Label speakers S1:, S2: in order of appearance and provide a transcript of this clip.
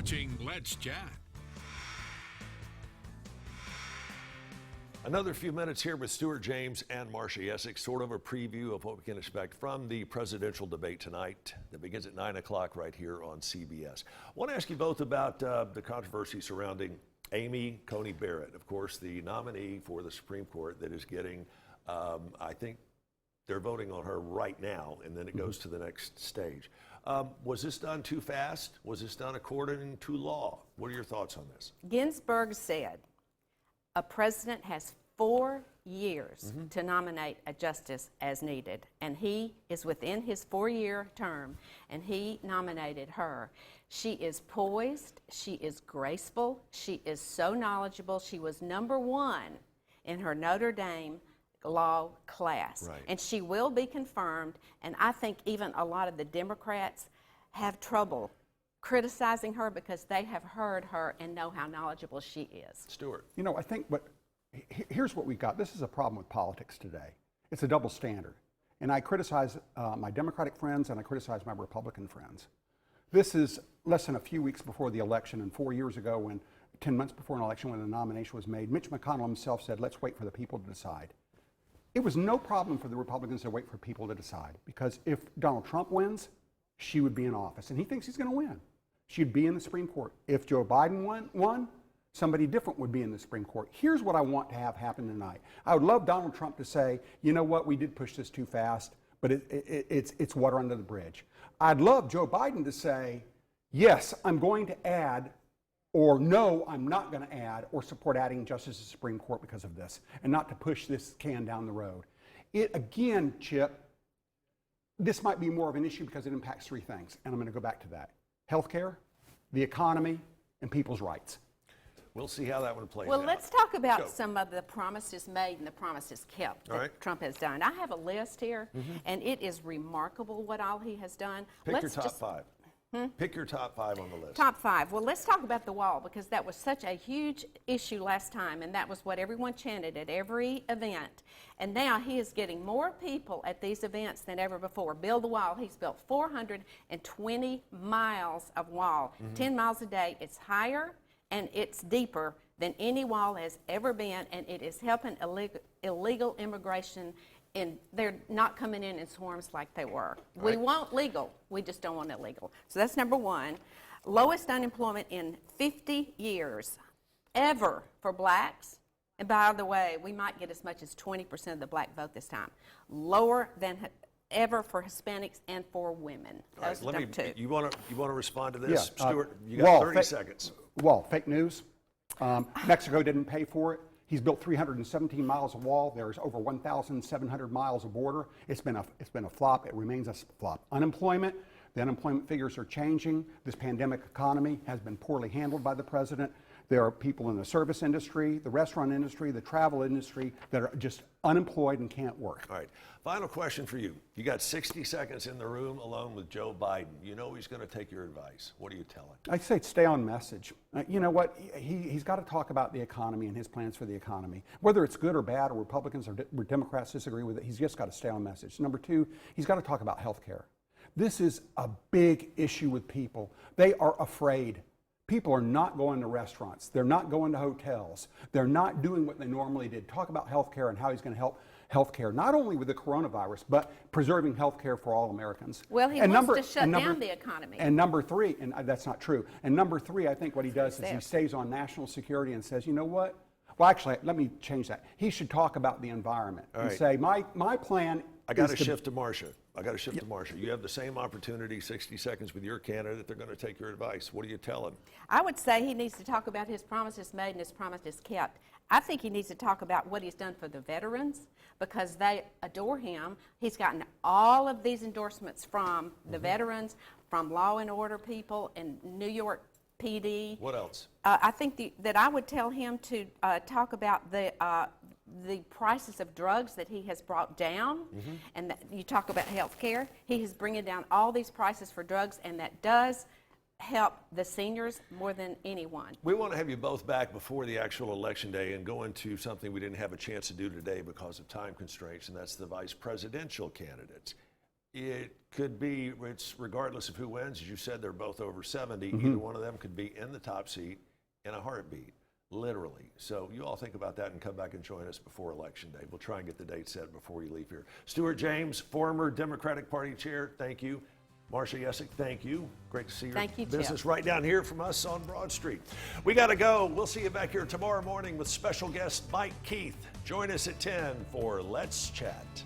S1: watching Let's Chat.
S2: Another few minutes here with Stuart James and Marsha Yessick, sort of a preview of what we can expect from the presidential debate tonight that begins at 9 o'clock right here on CBS. I want to ask you both about the controversy surrounding Amy Coney Barrett, of course, the nominee for the Supreme Court that is getting, I think they're voting on her right now, and then it goes to the next stage. Was this done too fast? Was this done according to law? What are your thoughts on this?
S3: Ginsburg said, a president has 4 years to nominate a justice as needed, and he is within his 4-year term, and he nominated her. She is poised, she is graceful, she is so knowledgeable. She was #1 in her Notre Dame law class, and she will be confirmed, and I think even a lot of the Democrats have trouble criticizing her because they have heard her and know how knowledgeable she is.
S2: Stuart.
S4: You know, I think here's what we got. This is a problem with politics today. It's a double standard. And I criticize my Democratic friends and I criticize my Republican friends. This is less than a few weeks before the election, and 4 years ago, 10 months before an election when the nomination was made, Mitch McConnell himself said, let's wait for the people to decide. It was no problem for the Republicans to wait for people to decide, because if Donald Trump wins, she would be in office, and he thinks he's going to win. She'd be in the Supreme Court. If Joe Biden won, somebody different would be in the Supreme Court. Here's what I want to have happen tonight. I would love Donald Trump to say, you know what, we did push this too fast, but it's water under the bridge. I'd love Joe Biden to say, yes, I'm going to add, or no, I'm not going to add, or support adding justice to the Supreme Court because of this, and not to push this can down the road. Again, Chip, this might be more of an issue because it impacts 3 things, and I'm going to go back to that. Healthcare, the economy, and people's rights.
S2: We'll see how that one plays
S3: Well,
S2: out.
S3: let's talk about some of the promises made and the promises kept that Trump has done. I have a list here, and it is remarkable what all he has done.
S2: Pick your top 5. Pick your top 5 on the list.
S3: Top 5. Well, let's talk about the wall, because that was such a huge issue last time, and that was what everyone chanted at every event. And now he is getting more people at these events than ever before. Build the wall. He's built 420 miles of wall, 10 miles a day. It's higher and it's deeper than any wall has ever been, and it is helping illegal immigration. And they're not coming in swarms like they were. We want legal. We just don't want illegal. So that's number 1. Lowest unemployment in 50 years ever for blacks. And by the way, we might get as much as 20% of the black vote this time. Lower than ever for Hispanics and for women. Those are number 2.
S2: You want to respond to this,
S4: Yeah,
S2: Stuart? You got 30 seconds.
S4: Wall, fake news. Mexico didn't pay for it. He's built 317 miles of wall. There's over 1,700 miles of border. It's been a flop. It remains a flop. Unemployment. The unemployment figures are changing. This pandemic economy has been poorly handled by the president. There are people in the service industry, the restaurant industry, the travel industry that are just unemployed and can't work.
S2: All right. Final question for you. You got 60 seconds in the room alone with Joe Biden. You know he's going to take your advice. What are you telling?
S4: I say stay on message. You know what? He's got to talk about the economy and his plans for the economy. Whether it's good or bad, or Republicans or Democrats disagree with it, he's just got to stay on message. Number 2, he's got to talk about health care. This is a big issue with people. They are afraid. People are not going to restaurants. They're not going to hotels. They're not doing what they normally did. Talk about health care and how he's going to help health care, not only with the coronavirus, but preserving health care for all Americans.
S3: Well, he wants to shut down the economy.
S4: And number 3, and that's not true, and number 3, I think what he does is he stays on national security and says, you know what? Well, actually, let me change that. He should talk about the environment and say, my plan
S2: I got to shift to Marsha. You have the same opportunity, 60 seconds with your candidate. They're going to take your advice. What do you tell him?
S3: I would say he needs to talk about his promises made and his promises kept. I think he needs to talk about what he's done for the veterans, because they adore him. He's gotten all of these endorsements from the veterans, from law and order people in New York PD.
S2: What else?
S3: I think that I would tell him to talk about the prices of drugs that he has brought down, and that you talk about health care. He is bringing down all these prices for drugs, and that does help the seniors more than anyone.
S2: We want to have you both back before the actual election day and go into something we didn't have a chance to do today because of time constraints, and that's the vice presidential candidates. It could be, it's regardless of who wins. As you said, they're both over 70. Either one of them could be in the top seat in a heartbeat, literally. So you all think about that and come back and join us before Election Day. We'll try and get the date set before you leave here. Stuart James, former Democratic Party chair, thank you. Marsha Yessick, thank you. Great to see your
S3: Thank you,
S2: business
S3: Chip.
S2: right down here from us on Broad Street. We got to go. We'll see you back here tomorrow morning with special guest Mike Keith. Join us at 10 for Let's Chat.